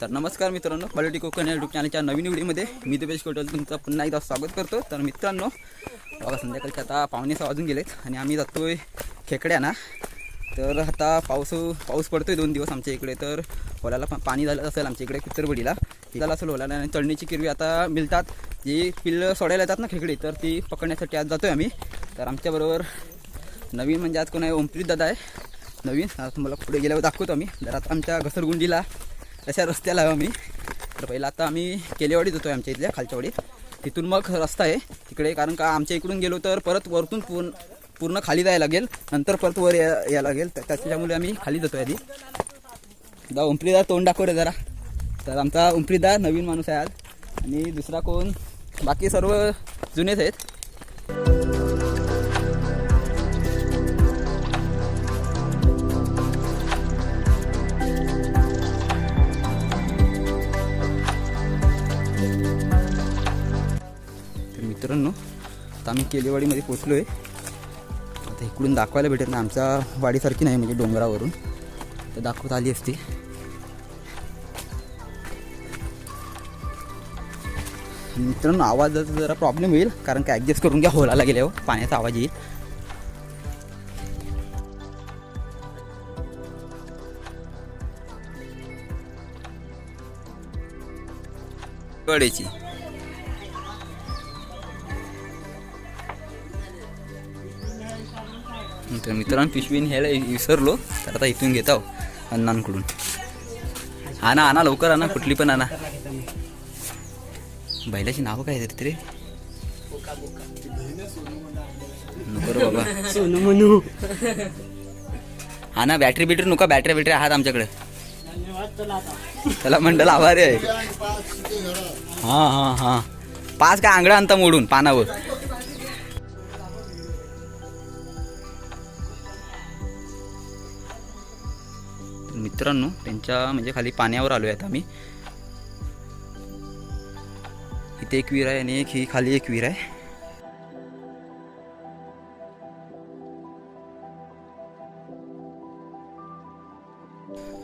तर नमस्कार मित्रांनो, क्वालिटी कोकण या यूट्यूब चॅनलच्या नवीन व्हिडिओमध्ये मी दिपेश कोटल तुमचं पुन्हा एकदा स्वागत करतो। तर मित्रांनो, बघा संध्याकाळचे आता 5:15 वाजून गेलेत आणि आम्ही जातोय खेकड्यांना। तर आता पाऊस पडतोय 2 दिवस आमच्या इकडे। तर होलाला पाणी झालं असेल आमच्या इकडे कित्तरबडीला तिला असेल होलाला आणि तळणीची किरवी आता मिळतात, जी पिल्लं सोडायला येतात ना खेकडी, तर ती पकडण्यासाठी आज जातोय आम्ही। तर आमच्याबरोबर नवीन म्हणजे आज कोण आहे, ओमप्रीत दादा आहे नवीन। आता तुम्हाला पुढे गेल्यावर दाखवतो आम्ही। जर आता आमच्या घसरगुंडीला अशा रस्त्याला आहे आम्ही। तर पहिला आता आम्ही केलेवाडीत होतो आमच्या इथल्या खालच्या वाडीत, तिथून मग रस्ता आहे तिकडे, कारण का आमच्या इकडून गेलो तर परत वरतून पूर्ण खाली जायला लागेल, नंतर परत वर यायला लागेल। तर त्याच्यामुळे आम्ही खाली जातो आधी। दा ओमप्रीदा तोंड दाखव रे जरा। तर आमचा ओमप्रीदा नवीन माणूस आहे आज, आणि दुसरा कोण, बाकी सर्व जुनेच आहेत। मित्रांनो, आता आम्ही केलेवाडीमध्ये पोचलो आहे। आता इकडून दाखवायला भेटत नाही, आमच्या वाडीसारखी नाही म्हणजे डोंगरावरून, तर दाखवत आली असती। मित्रांनो, आवाजाचा जरा प्रॉब्लेम होईल, कारण का ॲडजस्ट करून घ्या, होलाला गेल्यावर पाण्याचा आवाज येईल। कडेची तर मित्रांनो, पिशवीन ह्याला विसरलो, तर आता इथून घेत आहो अण्णांकडून। आणा लवकर आणा, कुठली पण आणा। बैलाची नावं काय आहेत रे? नको रे बाबा, सोनू मनू आणा। बॅटरी नको, बॅटरी आहात आमच्याकडे। त्याला मंडल आभारी आहे। हा 5 का आंगडा आणता मोडून पानावर। मित्रांनो, त्यांच्या म्हणजे खाली पाण्यावर आलोय आता आम्ही। इथे एक विहीर आहे आणि ही खाली एक विहीर आहे।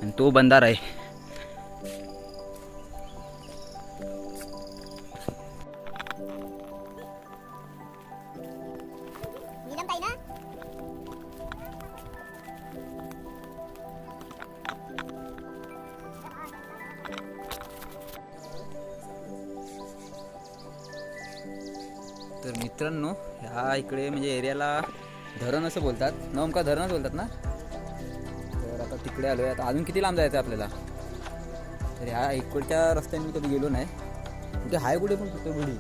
आणि तो बंधारा आहे। तर मित्रांनो, ह्या इकडे म्हणजे एरियाला धरण असं बोलतात, नमका धरणच बोलतात ना। तर आता तिकडे आलोय। आता अजून किती लांब जायचं आपल्याला? तर ह्या इकडच्या रस्त्याने मी कधी गेलो नाही। कुठे हाय कुठे पण कुठे बुडी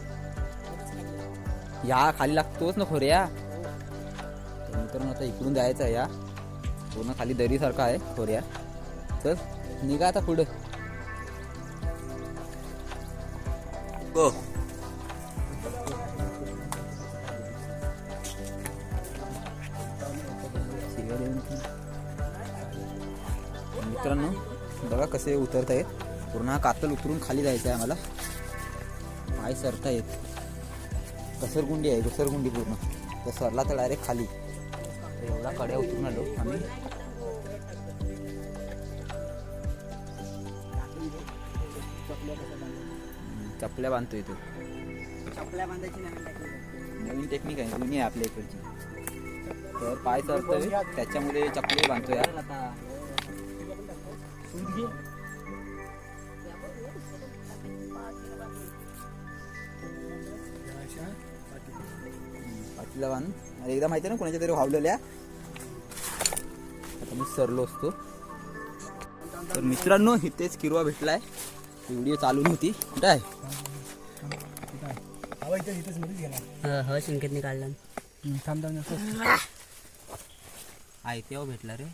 या खाली लागतोच ना खोऱ्या। तर मित्रांनो, आता इकडून जायचं आहे, या पूर्ण खाली दरीसारखा आहे खोऱ्या। तर निघा आता पुढे। हो, मित्रांनो बघा कसे उतरत आहेत, पूर्ण कातल उतरून खाली जायचं आहे आम्हाला। पाय सरता येत, घसरगुंडी आहे, घसरगुंडी पूर्ण। तर सरला तर डायरेक्ट खाली। तर एवढा कड्या उतरून आलो आम्ही। चपल्या बांधतोय तो। चपल्या बांधायची नवीन टेक्निक आहे, जुनी आहे आपल्या इकडची। तर पाय सरतोय, त्याच्यामुळे चपले बांधतोय। पाठीला बांध, एकदा माहिती ना कोणाच्या तरी वावलेल्या। आता मी सरलो असतो। तर मित्रांनो, इथेच किरवा भेटलाय, व्हिडिओ चालू नव्हती। कुठं आहे? शिंकेतनी काढला आहे, तेव्हा भेटला रे।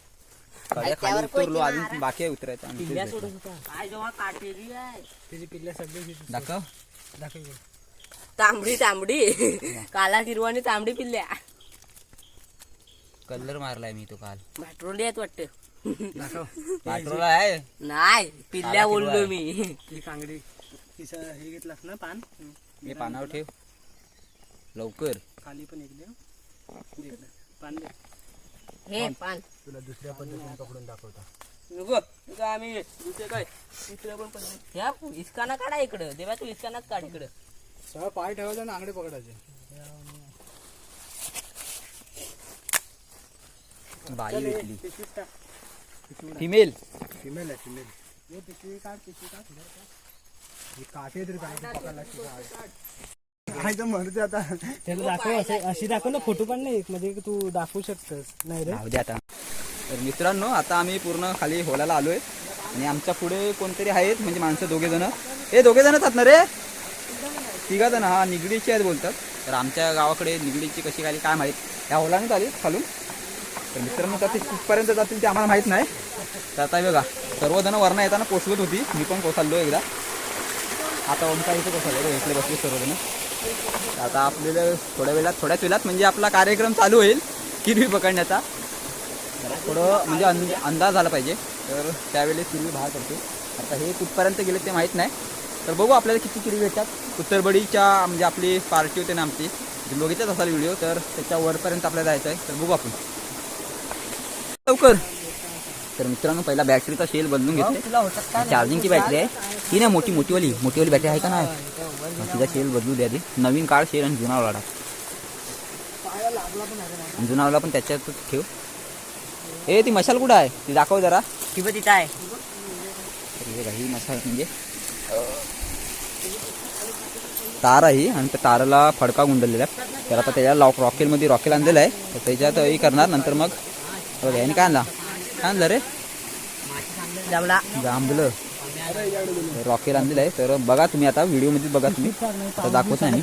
खाली उतरलो, अजून बाकी आहे उतरायचं। दाखव तांबडी काला हिरवा आणि तांबडी पिल्ल्या। कलर मारलाय मी तो काल। भाटरोली आहेत वाटतं। पाठरोला आहे नाही, पिल्ल्या बोललो मी। कांगडी हे घेतलास ना पान, हे पानावर ठेव लवकर। खाली पण एक पान दे। हे पान तुला दुसऱ्या पद्धतीने पकडून दाखवता। नको नको आम्ही दुसरं काय दुसरं पण ह्या इस्काना काढा इकडं देवा तू इस्कानाच काढ इकडं सगळं पाय ठेवायचं आणि आंगडे पकडायचे. बाई भेटली पिशवीत टाक. फिमेल. फिमेल आहे फिमेल. हे पिशवी काढ पिशवी काढ. ही काठी तरी काय पकडायला काय तर म्हणते आता त्याला दाखव अशी दाखव ना फोटो पण नाही म्हणजे तू दाखवू शकतस नाही रे. राहू दे आता. तर मित्रांनो आता आम्ही पूर्ण खाली होलाला आलोय आणि आमच्या पुढे कोणतरी आहेत म्हणजे माणसं दोघे जण. हे दोघे जणच आहेत ना रे? तिघा जण हा निगडीची आहेत बोलतात. तर आमच्या गावाकडे निगडीची कशी काय काय माहीत त्या होलानेच आली खालून. तर मित्रांनो तर ते कुठपर्यंत जातील ते आम्हाला माहीत नाही. तर आता बघा सर्वजण वरनं येताना कोसळत होती. मी पण कोसळलो एकदा. आता ओमकार इथे कोसळलो इकडे बसले सर्वजण. आता आपल्याला थोड्याच वेळात म्हणजे आपला कार्यक्रम चालू होईल किरवी पकडण्याचा. थोडं म्हणजे अंदाज झाला पाहिजे तर त्यावेळेस किरवी बाहेर पडते. आता हे कुठपर्यंत गेले ते माहीत नाही. तर बघू आपल्याला किती किरवी भेटतात. उत्तरबडीच्या म्हणजे आपली पार्टी होते ना आमची बघितच असाल व्हिडिओ. तर त्याच्या वरपर्यंत आपल्याला जायचं आहे. तर बघू आपण लवकर. तर मित्रांनो पहिला बॅटरीचा शेल बदलून घेतले. चार्जिंगची बॅटरी आहे ती नाही मोठीवाली बॅटरी आहे का नाही. तिचा शेल बदलू द्या. नवीन काढ शेल आणि जुना वाला जुना वाला पण त्याच्यातच ठेव. ए ती मशाल कुठं आहे ती दाखव जरा. ती पण तिथं आहे. ही मशाल म्हणजे तार आहे आणि त्या ताराला फडका गुंडलेला आहे. तर आता त्याच्या रॉकेलमध्ये रॉकेल आणलेलं आहे. तर त्याच्यात हे करणार नंतर मग बघा याने काय आणलं रे जांभलं रॉकेल आणलेलं आहे. तर बघा तुम्ही आता व्हिडिओमध्ये बघा तुम्ही आता दाखवत नाही मी.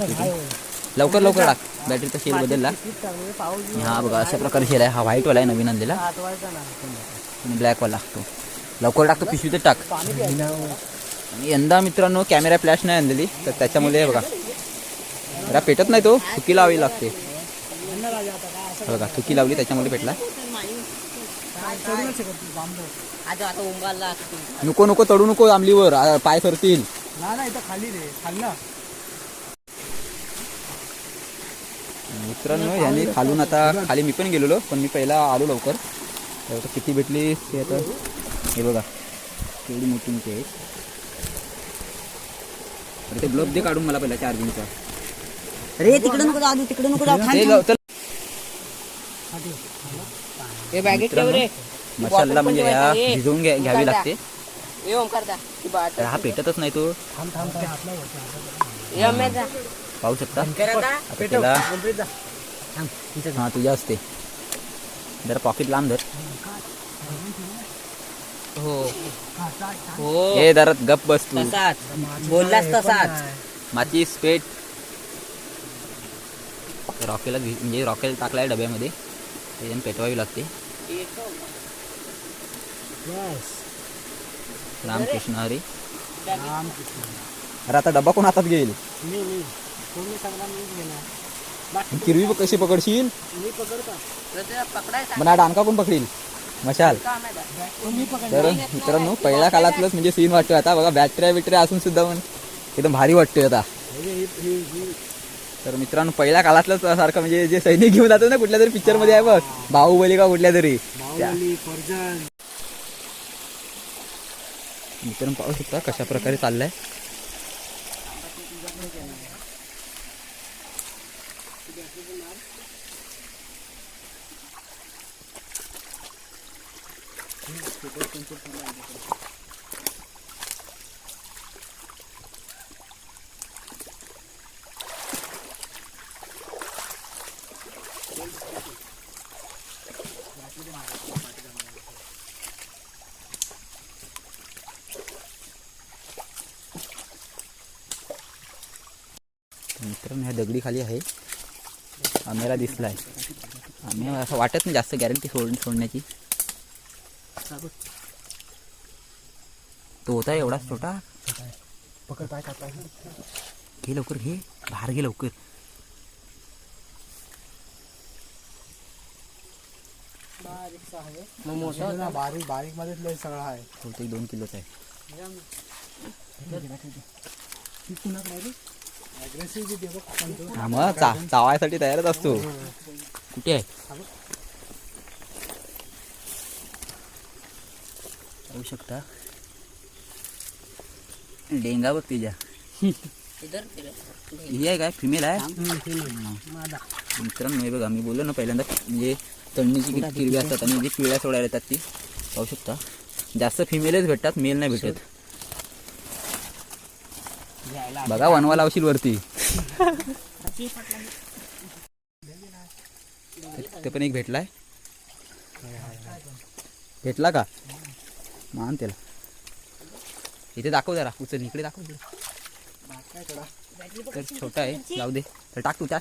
लवकर टाक बॅटरीचा शेल बदलला. हा बघा अशा प्रकारे शेल आहे. हा व्हाईटवाला आहे नवीन आणलेला आणि ब्लॅकवाला तो लवकर टाकतो पिशवीतच टाक. आणि यंदा मित्रांनो कॅमेरा फ्लॅश नाही आणलेली तर त्याच्यामुळे बघा जरा पेटत नाही. तो चुकी लावावी लागते बघा. चुकी लावली त्याच्यामुळे पेटला. नको तडू नको आंबलीवर पाय सरतील. मित्रांनो याने खालून आता खाली मी पण गेलेलो पण मी पहिला आलो लवकर. तर किती भेटली ते आता हे बघा केवढी मोठी आहे. अरे ते ग्लोब दे काढून मला पहिला चार्जिंगचा. अरे तिकडे नको जाऊ तिकडे नको जाऊ. हे बॅगेत ठेव रे. मसाला म्हणजे ह्या भिजवून घ्यावी लागते. हे ओमकार दा ती बाट हा पेटतच नाही तो. हे अम्या जा पाहू शकता आता त्याला. हा तुझ्या असते जरा पॉकेट लांब धर. हो हो हे जरा गप बस तू. तसाच बोललास तसाच. माचीस पेट रॉकेलला म्हणजे रॉकेल टाकलाय डब्यामध्ये त्याच्याने पेटवावी लागते. रामकृष्ण हरी. अरे आता डब्बा कोण हातात घेईल. किरवी कशी पकडशील. मला डानका कोण पकडील मशाल. तर मित्रांनो पहिल्या काळातलंच म्हणजे सीन वाटतोय आता बघा. बॅटऱ्या असून सुद्धा पण एकदम भारी वाटतोय आता. तर मित्रांनो पहिल्या काळातलंच सारखं म्हणजे जे सैनिक घेऊन जातात ना कुठल्या तरी पिक्चर मध्ये आहे बघ बाहुबली का कुठल्या तरी. मित्रांनो पाहू शकता कशा प्रकारे चाललाय. मित्रांनो ह्या दगडी खाली आहे. आम्हाला दिसलाय. आम्ही असं वाटत नाही जास्त गॅरंटी सोडण्याची. तो होता एवढाच छोटा. घे लवकर घे बाहेर घे लवकर. बारीक मध्ये सगळं आहे. होतं 2 किलोचा आहे. हा मग चावायसाठी तयारच असतो. कुठे आहे पाहू शकता डेंगा बघ तिच्या इधर ही आहे काय फिमेल आहे मित्रांनो हे बघा मी बोललो ना पहिल्यांदा म्हणजे तळणीची किरवी असतात आणि जी पिवळ्या सोडायला येतात ती पाहू शकता जास्त फिमेलच भेटतात मेल नाही भेटत बघा वनवा लावशील वरती ते पण एक भेटलाय भेटला का मान त्याला इथे दाखव जरा उचल इकडे दाखव तर छोटा आहे जाऊ दे तर टाक तू त्यात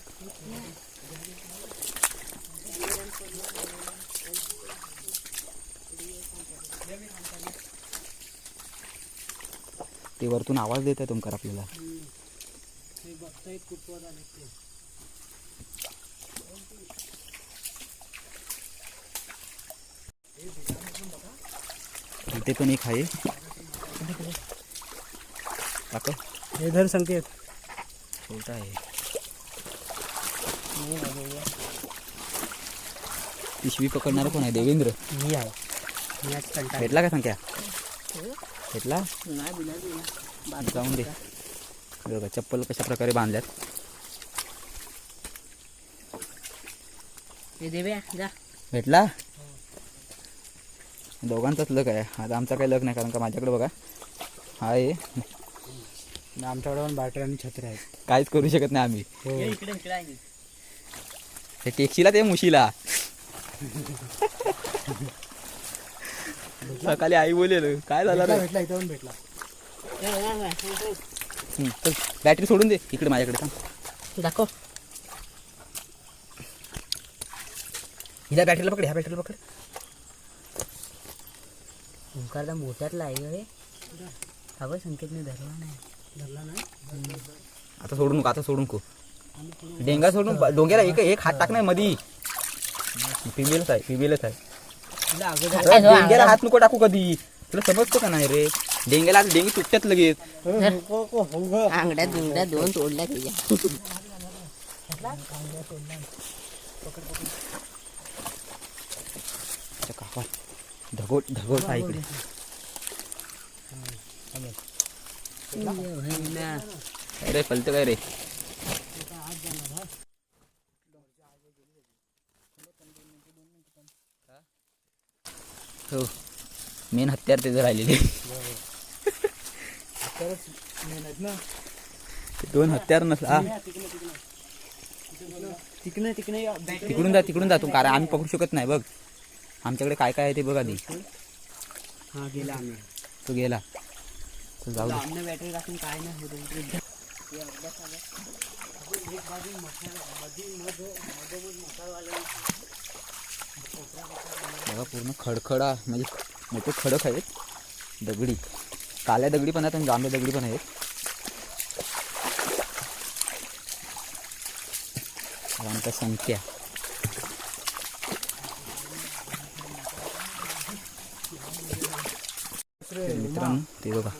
ते वरतून आवाज देत आहे तुमकर आपल्याला इथे पण एक आहे काका हे धर संकेत छोटा आहे पिशवी पकडणार कोण आहे देवेंद्र मी आहे मी आज कंटाळा भेटला का संख्या भेटला नाही बिना जाऊन दे बघा चप्पल कशा प्रकारे बांधल्यात हे देव्या जा भेटला दोघांचाच लक आहे आता आमचा काही लक नाही कारण का माझ्याकडे बघा हा आहे आमच्याकडे पण बॅटरी आणि छत्री आहेत काहीच करू शकत नाही आम्ही हे इकडे इकडे आहे ते टेक्सीला ते मुशीला सकाळी आई बोलेल काय झालं रे भेटला इथं पण भेटला चल बॅटरी सोडून दे इकडे माझ्याकडे सांग दाखव हिला बॅटरीला पकड ह्या बॅटरीला पकड ओंकारदा मोठ्यातला आहे रे हवं संकेतने धरला नाही आता सोडून नको डेंगा सोडून डोंग्याला एक हात टाक नाही मधी फिमेलच आहे डेंग्याला हात नको टाकू कधी तुला समजतो का नाही रे डेंग्याला डेंगी तुटतात लगेच आंगड्या दुंगड्या दोन तोडल्या त्याच्या काका ढगोट आहे इकडे अरे पलतं काय रे हो मेन हत्यार त्याचं राहिलेले दोन हत्यार नसला तिकडून जा तू कारण आम्ही पकडू शकत नाही बघ आमच्याकडे काय काय आहे ते बघा आधी हा गेला आम्ही तो गेला तो जाऊ दे बॅटरी टाकून काय नाही होत बघा पूर्ण खडखडा म्हणजे मोठे खडक आहेत दगडी काळ्या दगडी पण आहेत आणि जांभ्या दगडी पण आहेत आमचा संख्या मित्रांनो ते बघा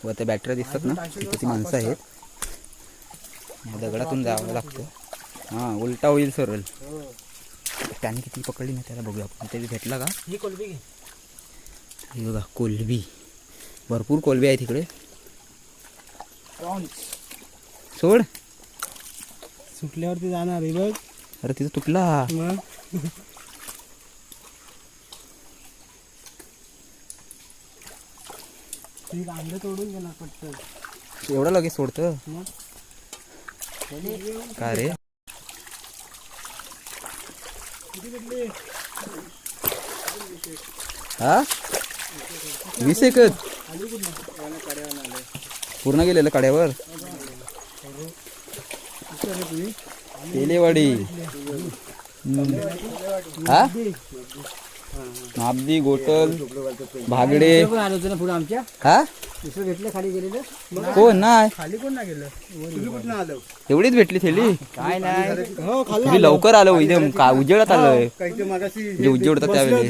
व त्या बॅटऱ्या दिसतात ना तिथे ती माणसं आहेत या दगडातून जावं लागतं हां उलटा होईल सरळ त्याने किती पकडली ना त्याला बघूया आपण ते भेटला का ही कोलबी घे हे बघा कोलबी भरपूर कोलबी आहे तिकडे सोड सुटल्यावरती जाणार आहे बघ अरे तिथं तुटला मग एक अंड तोडून गेला पटकन एवढं लगेच सोडतं मग काय रे हा 20 एकच पूर्ण गेलेलं कड्यावर तेलेवाडी हा नाबदी गोटल भागडे आलो होतो ना पुढे आमच्या हा दुसरं भेटलं खाली गेलेलं कोण नाही खाली कोण ना गेलं तुम्ही कुठं आलो एवढीच भेटली थेली काय नाही हो खाली तुम्ही लवकर आलो एकदम का उजेडत आलोय काही मागाशी जे उजेड होता त्यावेळी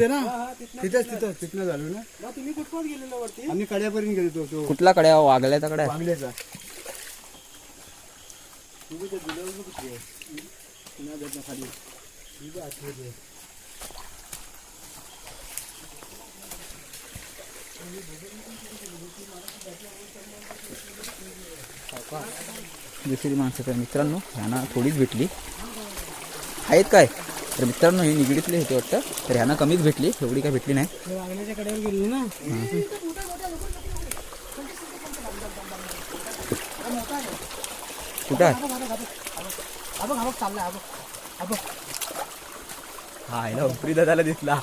तिथनं झालो ना तुम्ही कुठपर्यंत गेलेलो वरती आम्ही कड्यापर्यंत गेलो तो कुठला कड्या वागल्याचा कड्या बांगल्याचा दुसरी माणसं तर मित्रांनो ह्यांना थोडीच भेटली आहेत काय तर मित्रांनो हे निगडीतले होते वाटतं तर ह्यांना कमीच भेटली एवढी काय भेटली नाही. वागण्याच्या कडेवर गेली ना. कुठं आहे चाललाय हा याला उपरी दादाला दिसला.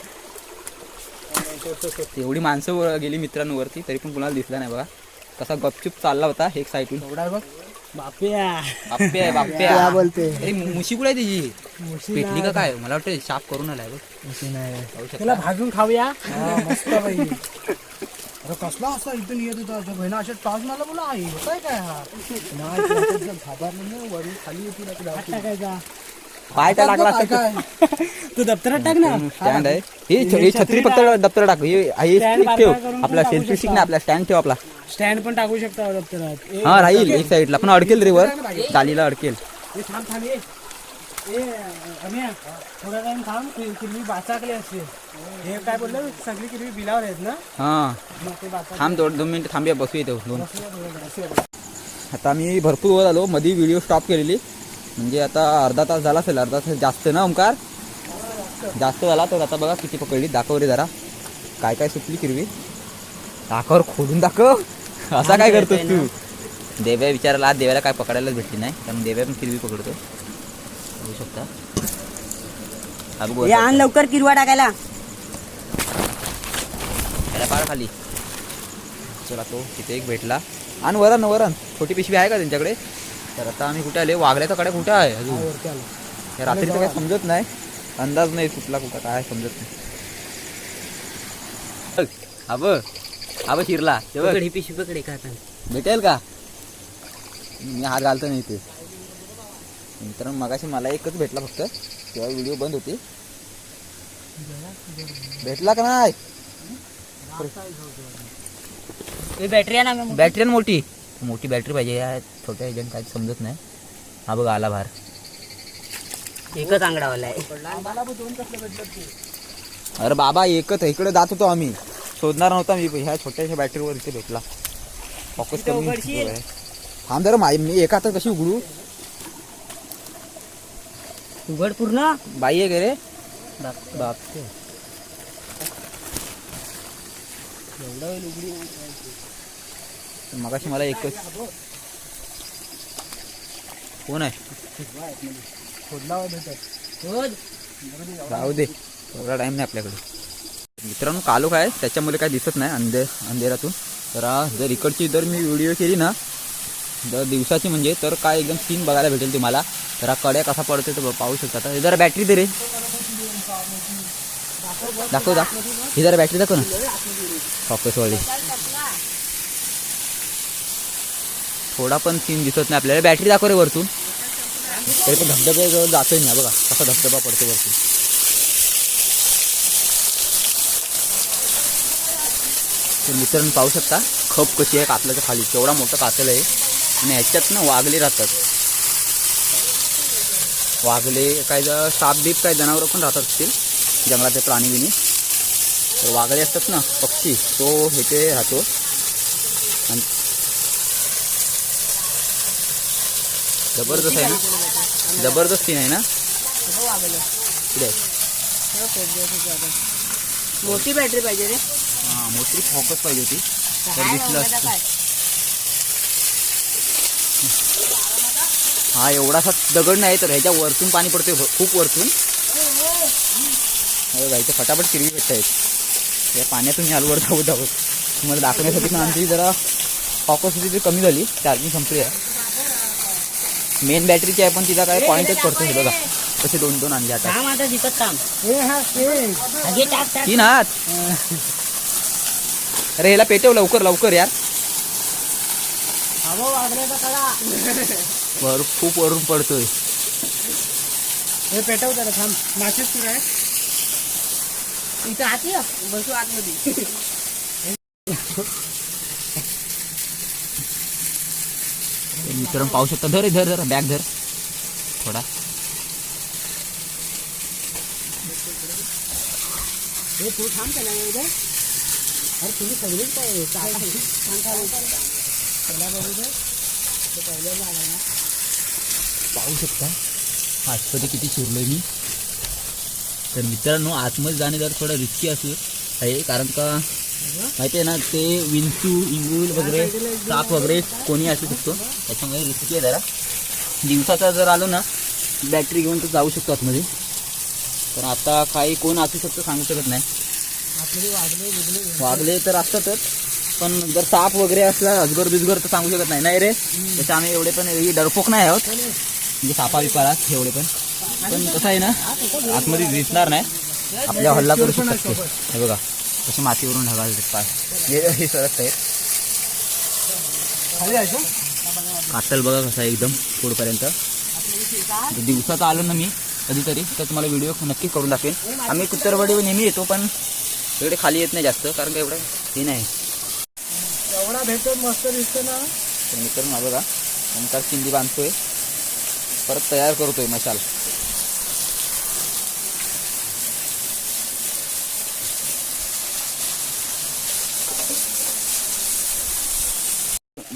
एवढी माणसं गेली मित्रांनो वरती तरी पण कुणाला दिसला नाही बघा. कसा गपचूप चालला होता एक साईडून. एवढा बघ बाप्या बाप्प्या बाप्प्या बोलते. अरे मुशी कुठे आहे त्याची पेटली का काय मला वाटतं साफ करून आलाय बघ. पाहू शकता. त्याला भाजून खाऊया. मस्त बाई. अरे कसला असा इथून येत होता बहिणा अशा टॉस मला बोला आई होताय काय हा घाबरलं वरून खाली येते टाकायचा पाय तर लागला असता काय तू दप्तरात टाक ना. स्टँड आहे ही छत्री फक्त दप्तर टाक हे Stand stick ठेव बारका करून आपला टाकू सेल्फी शकता. स्टिक ना आपला स्टँड ठेव आपला. स्टँड पण टाकू शकता दप्तरात. हा राहील एक साईडला पण अडकेल रे वर चालीला अडकेल. ए थांब थांब ये अम्या थोडा टाइम थांब किरवी बाचाकली असते. हे काय बोललं सगळी किरवी बिलावर आहेत ना हा मग ते बाचा थांब 2 मिनिटं थांबूया बसू येतो 2. आता मी भरपूर वर आलो मध्ये व्हिडिओ स्टॉप केलेली म्हणजे आता अर्धा तास झाला असेल. अर्धा तास जास्त ना ओमकार जास्त झाला तर आता बघा किती पकडली दाखव रे जरा काय काय सुटली किरवी दाखवर खोलून दाखव. असा काय करतोस तू. देव्या विचारायला आज देव्याला काय पकडायलाच भेटली नाही कारण देव्या पण किरवी पकडतो बघू शकता. हा बघू हे आण लवकर किरवा टाकायला. त्याला पार खाली चला तो तिथे एक भेटला. आणि वरण वरण छोटी पिशवी आहे का त्यांच्याकडे. तर आता आम्ही कुठे आले वागल्याचा कडे कुठं आहे अजून हे रात्रीचं काय समजत नाही. अंदाज नाही कुठला कुठं काय समजत नाही. अब शिरला ते बघ. पकड, ही पिशवी पकड एका हाताने. भेटेल का मी हात घालतो नाही ते मित्रांनो. मगाशी मला एकच भेटला फक्त तेव्हा व्हिडिओ बंद होती. भेटला का नाही बॅटरी आहे ना बॅटरी मोठी मोठी बॅटरी पाहिजे या छोट्या एजंट काय समजत नाही. हा बघ आला बाहेर. एकच आंगडावाला आहे. अरे बाबा एकच इकडे जात होतो आम्ही शोधणार नव्हता मी ह्या छोट्याशा बॅटरीवर इथे भेटला. फोकस कमी उघडशील? थांब जरा मी एका हातात कशी उघडू. उघड पूर्ण. बाई आहे का रे बाप मगाशी मला एकच कोण आहे जाऊ दे एवढा टाइम नाही आपल्याकडे. मित्रांनो कालो काय त्याच्यामुळे काय दिसत नाही अंधेरातून. तर जर इकडची जर मी व्हिडिओ केली ना जर दिवसाची म्हणजे तर काय एकदम सीन बघायला भेटेल तुम्हाला. तर हा कडे कसा पडतो तर पाहू शकता. आता जरा बॅटरी दे रे दाखव ही जरा बॅटरी दाखव ना फोकसवाली. थोडा पण सीन दिसत नाही आपल्याला. बॅटरी दाखव रे वरतून. तरी पण धबधब्याजवळ जातोय ना बघा कसा धबधबा पडतो वरतून. तर मित्रांनो पाहू शकता खप कशी आहे कातल्याच्या खाली. केवढा मोठा कातल आहे आणि ह्याच्यात ना वाघले राहतात. वाघले काय साप बीप काय जनावरं पण राहतात असतील जंगलाचे प्राणी बिनी. तर वाघळे असतात ना पक्षी तो इथे राहतो. आणि जबरदस्त आहे ना जबरदस्त सीन आहे ना. पुढे मोठी बॅटरी पाहिजे रे. हा मोठी फोकस पाहिजे होती तर दिसलं असतं. हा एवढासा दगड नाही तर ह्याच्या वरतून पाणी पडते खूप वरतून. गाईचे फटाफट किरवी भेटत आहेत या पाण्यातून मी आलवर धावत धावत तुम्हाला दाखवण्यासाठी. पण आमची जरा फोकस होती ती कमी झाली चार्जिंग संपली आहे. मेन बॅटरीची आहे पण तिला काय पॉईंटच पडतो हे बघा कसे 2-2 आणले आता. थांब आता दिसत थांब. घे टाक टाक. 3 हात. अरे ह्याला पेटव लवकर लवकर यार. खूप वरून पडतोय. हे पेटव त्याला थांब. माशीच कुठे आहे इथं आत ये. बसू आतमध्ये. मित्रांनो पाहू शकता. धर धर धर बॅग धर थोडा. हे तू थांब त्याला अरे तुम्ही सगळीच काय त्याला बघू दे तो पहिल्यांदा आला ना. पाहू शकता आतमध्ये किती शिरलोय मी. तर मित्रांनो आतमध्ये जाणे जर थोडं रिस्की असू आहे, कारण का माहिती आहे ना ते विंचू इंगूल वगैरे साप वगैरे कोणी असू शकतो, त्याच्यामुळे रिस्की आहे जरा. दिवसाचा जर आलो ना बॅटरी घेऊन तर जाऊ शकतो आतमध्ये. तर आता काही कोण असू शकतो सांगू शकत नाही. वागले तर असतातच, पण जर साप वगैरे असला अजगर बिजगर तर सांगू शकत नाही. नाही रे त्याच्या आम्ही एवढे पण डरपोक नाही आहोत म्हणजे सापा विपारात एवढे पण. पण कसं आहे ना आतमध्ये दिसणार नाही, आपल्या हल्ला करू शकतो. हे बघा कशी मातीवरून ढगाळतात पाय हे सरत आहे. कातल बघा कसा आहे एकदम पुढपर्यंत. दिवसाचा आलो ना मी कधीतरी तर तुम्हाला व्हिडिओ नक्की करून दाखवेन. आम्ही कुत्तरवाडी नेहमी येतो पण इकडे खाली येत नाही जास्त, कारण का एवढं हे नाही. एवढा भेटतो मस्त दिसतो ना. तर मित्रांनो बघा नंतर चिंदी बांधतोय, परत तयार करतोय मशाल.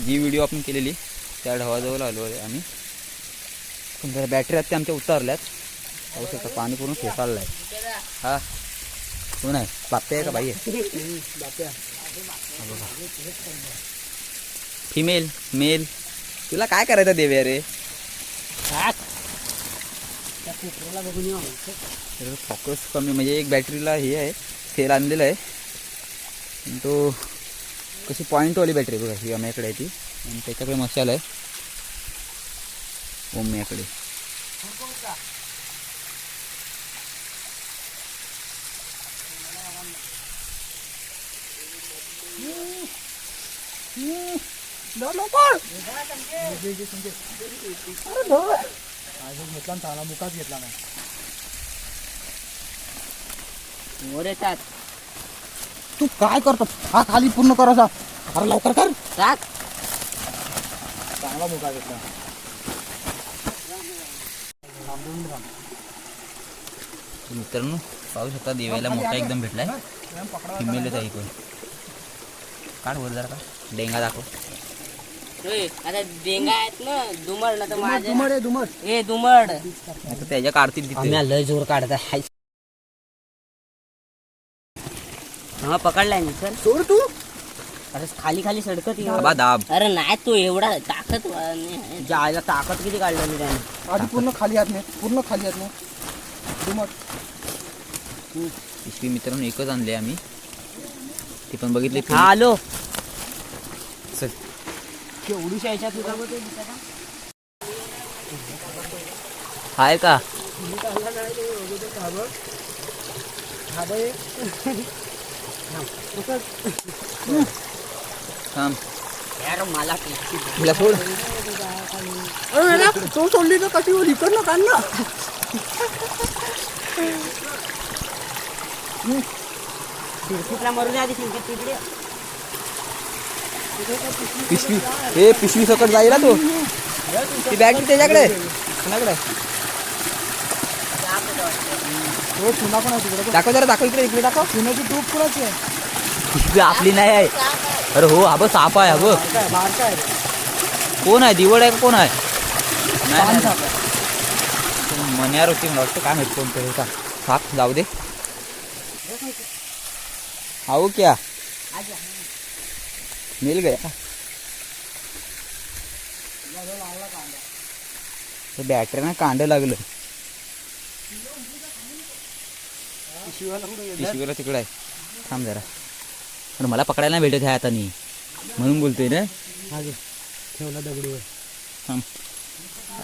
जी व्हिडिओ आपण केलेली त्या ढवाजवळ आलो आहे आम्ही. पण जरा बॅटरी आहेत त्या आमच्या उतारल्यात. पाहू शकता पाणी पूर्ण फेसाळलं आहे. हा कोण आहे बाप्या आहे का बाई आहे? फिमेल मेल तुला काय करायचं देवे रे? फोकस कमी म्हणजे एक बॅटरीला हे आहे सेल आणलेलं आहे, पण तो कशी पॉईंटवाली बॅटरी बघा ही आम्याकडे आहे ती. आणि त्याच्याकडे मशाल आहे ओम्याकडे. घेतला चांगला मुकाच घेतला नाही. मोर येतात. तू काय करतो? हा खाली पूर्ण कर असा. अरे लवकर कर. टाक. चांगला मुका घेतला. मित्रांनो पाहू शकता देवाला मोठा एकदम भेटलाय. फिमेलच आहे कोण. काढ वर जरा का डेंगा दाखव. आता डेंगा आहेत ना दुमड ना तर माझ्या दुमड आहे दुमड. ए दुमड आता त्याच्या काढतील तिथे. लय जोर काढत आहे. हा पकडलाय मी सर. सोड तू. अरे खाली खाली सडकत ये. दाबा दाब. अरे नाही तू एवढा ताकद जायला ताकद किती काढलेली त्याने. आधी पूर्ण खाली हात नाही, पूर्ण खाली हात नाही. दुमड. पिशवी मित्रांनो एकच आणले आम्ही, ती पण बघितली. हा आलो. चल केवढीशा याच्यात तुझा हाय का? थांब यार मला तिला सोड. तो सोडली तर कशी इकडनं काढ ना. खिडकीतला मरू द्या आधी खिडकीत तिकडे. पिशवी हे पिशवी सकट जाईल ना तो. ती बॅग त्याच्याकडे कोणाकडे तो चुना पण आहे तिकडे. दाखव जरा दाखव इकडे इकडे दाखव. चुन्याची टूप कुणाची आहे? पिशवी आपली नाही आहे. अरे हो हा बघ साप आहे. हा बघ बारका आहे. कोण आहे दिवड आहे का कोण आहे? नाही मन्यार होती मला वाटतं काय माहिती कोणतं का साप. जाऊ दे. आओ क्या मिल गया. बॅटरीना कांड लागलं. पिशवीला तिकडं आहे. थांब जरा. पण मला पकडायला नाही भेटत आहे आता मी म्हणून बोलतोय ना. ठेवला दगडीवर. थांब.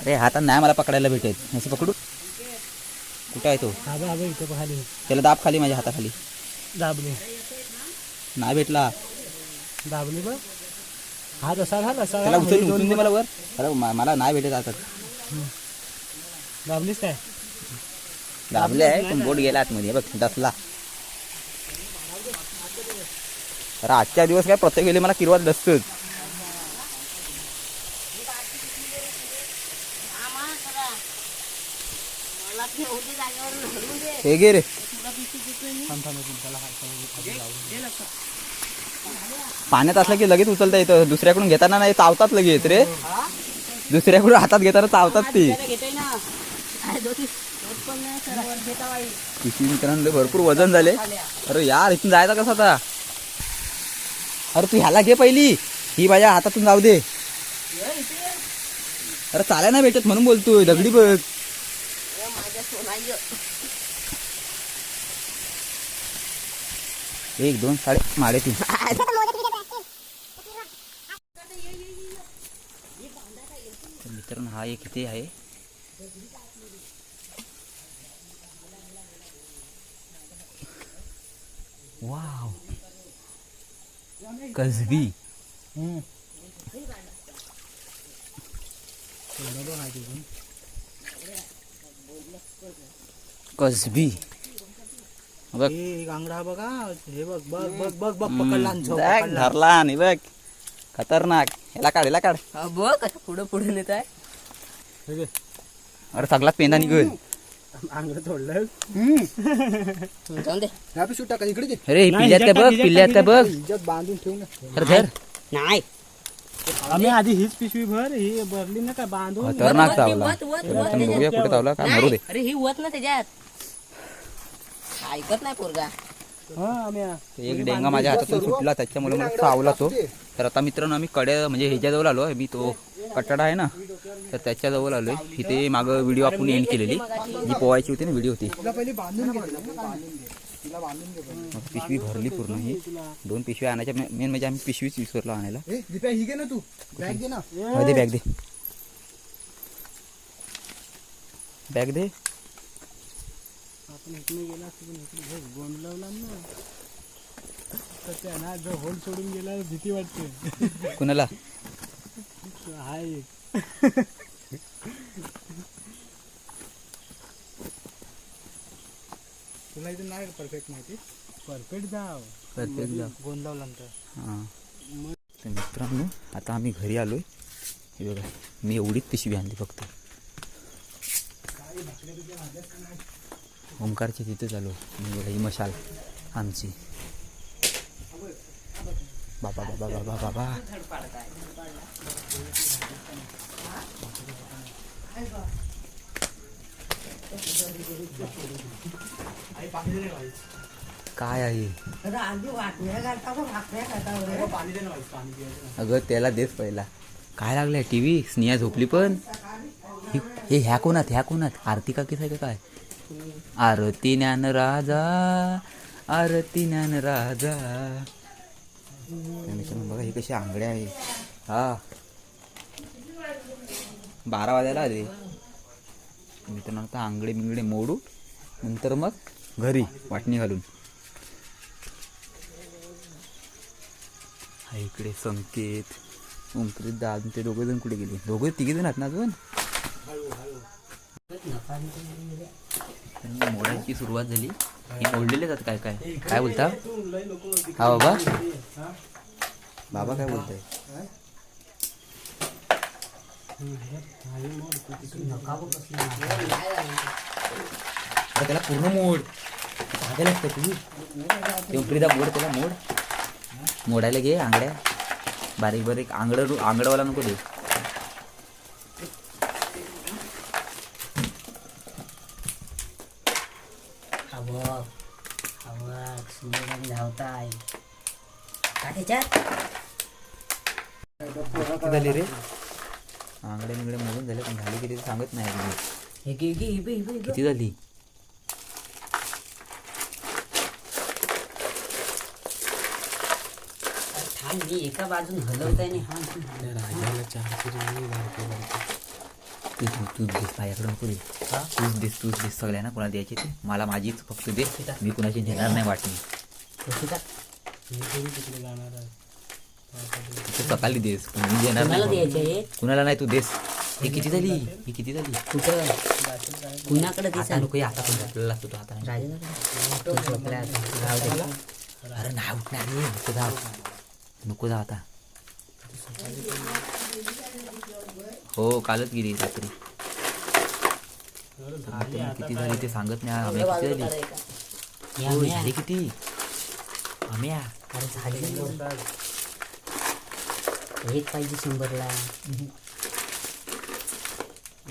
अरे हातात नाही मला पकडायला भेटत. असं पकडू कुठं आहे तो? हा बा इथं खाली. त्याला दाब खाली माझ्या हाताखाली. दाबली नाही भेटला. दाबली बघ. हा जसा झाला असा. त्याला उचलून दे मला वर. अरे मला नाही भेटत आता. दाबलीस काय? दाबले आहे पण बोट गेला आतमध्ये बघ डसला. अरे आजच्या दिवस काय प्रत्येक वेळी मला किरवात डसतोच. हे गे रे. पाण्यात असलं की लगेच उचलता येतं, दुसऱ्याकडून घेताना नाही चावतात लगेच रे, दुसऱ्याकडून हातात घेताना चावतात ती घेतोय ना पण नाही सर घेता बाई. पिशवी. मित्रांनो भरपूर वजन झाले. अरे यार इथून जायचा कसा आता? अरे तू ह्याला घे पहिली, ही माझ्या हातातून जाऊ दे. अरे चालाय नाही भेटत म्हणून बोलतोय, दगडी बघ. माझ्या सोनाई 1 2 3 मित्रांनो हा एक किती आहे? वाव, कसबी. कसबी बघ, गांगडा बघा, हे बघ बघ बघ बघ बघ पकडला आणि झोप बघ, पकडला. धरला आणि बघ खतरनाक. ह्याला काढ, ह्याला काढ. बघ कसं पुढं पुढे नेत आहे. हे घे. अरे सगळा पेंदा निघल. अंगलं तोडलं. जाऊन दे. ह्या पिशवीत टाका, इकडे दे. अरे नाही, पिल्ल्यात काय बघ, हिच्यात पिल्ल्यात काय बघ. हिच्यात बांधून ठेवू ना. अरे धर. नाही आम्ही आधी हीच पिशवी भर, ही भरली ना काय बांधून. खतरनाक चावला. वत वत तर वत आपण बघूया कुठे चावला काय, मरू दे. अरे ही वत ना त्याच्यात ऐकत नाही पोरगा. हा आम्ही एक डेंगा माझ्या हातातून सुटला, त्याच्यामुळे मला चावला तो. तर आता मित्रांनो आम्ही कड्या म्हणजे ह्याच्याजवळ आलो आहे. मी तो कट्टाडा आहे ना, तर त्याच्याजवळ आलोय. इथे मागं व्हिडिओ आपण एंड केलेली, जी पोवायची होती ना व्हिडिओ होती. तिला पहिले बांधून घे, तिला बांधून घे. मग पिशवी भरली पूर्ण. ही 2 पिशव्या आणायच्या, मेन म्हणजे आम्ही पिशवीच विसरलो आणायला. ए दीप्या ही घे ना, तू बॅग घे ना. दे बॅग, दे बॅग, दे. आपण इकडे गेला गोंडलावला ना, तर त्या ना जो होल सोडून गेला भीती वाटते. कुणाला? हाय तुला इथून नाही परफेक्ट माहिती. परफेक्ट जाव, परफेक्ट जाव. गोंडलावला नंतर. हां. तर मित्रांनो आता आम्ही घरी आलोय. हे बघा, मी एवढीच पिशवी आणली फक्त. ओंकारच्या तिथे चालू. बघा ही मशाल आमची. बाबा बाबा बाबा बाबा. काय आहे? अगं त्याला देस पहिला. काय लागलंय? टीव्ही. स्नेहा झोपली पण. हे ह्या कोणात, ह्या कोणात? आरती काकीच आहे का काय? आरती ज्ञान राजा, आरती ज्ञान राजा. बघा हे कशी आंगड्या आहे. हा 12 वाजायला आले. मित्रांनो आता आंगडे बिंगडे मोडू, नंतर मग घरी वाटणी घालून. हा इकडे संकेत, ओमकृत दा, अजून ते 2 जण कुठे गेले? 2 3 जण आहेत ना अजून. मोडायची सुरुवात झाली. हे मोडलेले जात. काय काय काय बोलता? हा बाबा, बाबा काय बोलताय? त्याला पूर्ण मोड लागतं तुम्ही. ओमकृता मोड, त्याला मोड. मोडायला घे आंगड्या बारीक बारीक. आंगडवाला नको दे. झाली रे आंगडे निगडे मोडून झाले, पण झाली किती सांगत नाही. किती झाली? एका बाजून हलवताय नाही. तूच देस माझ्याकडे नको दे. तूच देस सगळ्यांना. कोणाला द्यायचे ते मला माझीच फक्त दे. मी कुणाची नेणार नाही वाटणी. तू सकाळी देस, पण मी देणार नाही. कुणाला नाही, तू देस. हे किती झाली? ही किती झाली? कुठं कुणाकडे आता नको. आता पण आपल्याला लागतो तो. आता अरे नाही उठणार रे. नको जा, नको जा आता. हो कालच गेली रात्री. किती झाली ते सांगत नाही. आम्ही किती झाली? やめや झाली किती? आम्ही हेच पाहिजे 100ला.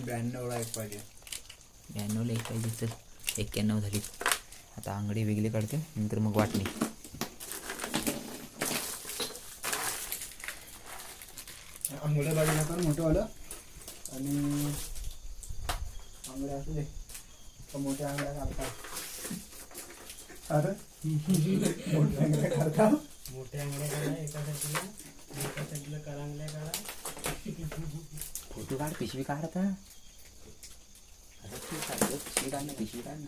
92ला एक पाहिजे. 92ला एक पाहिजे. चल 91 झाली. आता आंगडी वेगळी काढते नंतर मग वाटणी. आंघोळ्या बाजूला कर मोठंवालं आणि आंघोळ्या असू दे मोठ्या आंघोळ्या काढतात. अरे मोठ्या आंघोळ्या काढतात. मोठ्या आंघोळ्या काढा एका साईडला करांगल्या काढा. फोटो काढ. पिशवी काढ आता. पिशवी काढ ना. पिशवी काढ ना.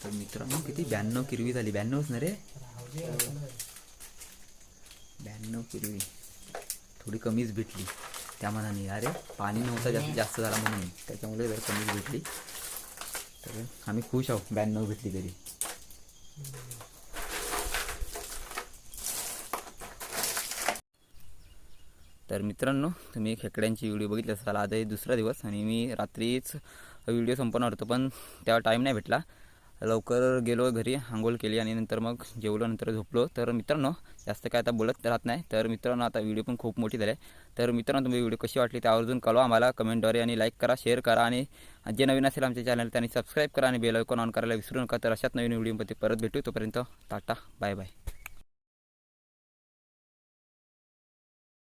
तर मित्रांनो किती 92 किरवी झाली. 92च ना रे. 92 किरवी. थोडी कमीच भेटली त्या मनाने. अरे पाणी नव्हतं जास्त झाला म्हणून त्याच्यामुळे जर कमीच भेटली. तर आम्ही खुश आहोत 92 भेटली तरी. तर मित्रांनो तुम्ही खेकड्यांची व्हिडिओ बघितली असाल. आज आहे दुसरा दिवस आणि मी रात्रीच व्हिडिओ संपवणार होतो पण तेव्हा टाईम नाही भेटला. लवकर गेलो घरी, आंघोळ केली आणि नंतर मग जेवलो, नंतर झोपलो. तर मित्रांनो जास्त काय आता बोलत राहत नाही. तर मित्रांनो आता व्हिडिओ पण खूप मोठी झाली आहे. तर मित्रांनो तुम्ही व्हिडिओ कशी वाटली त्यावरून कळवा आम्हाला कमेंटद्वारे आणि लाईक करा, शेअर करा आणि जे नवीन असेल आमच्या चॅनल त्यांनी सबस्क्राईब करा आणि बेल आयकॉन ऑन करायला विसरू नका. तर अशाच नवीन व्हिडिओमध्ये परत भेटू. तोपर्यंत टाटा बाय बाय.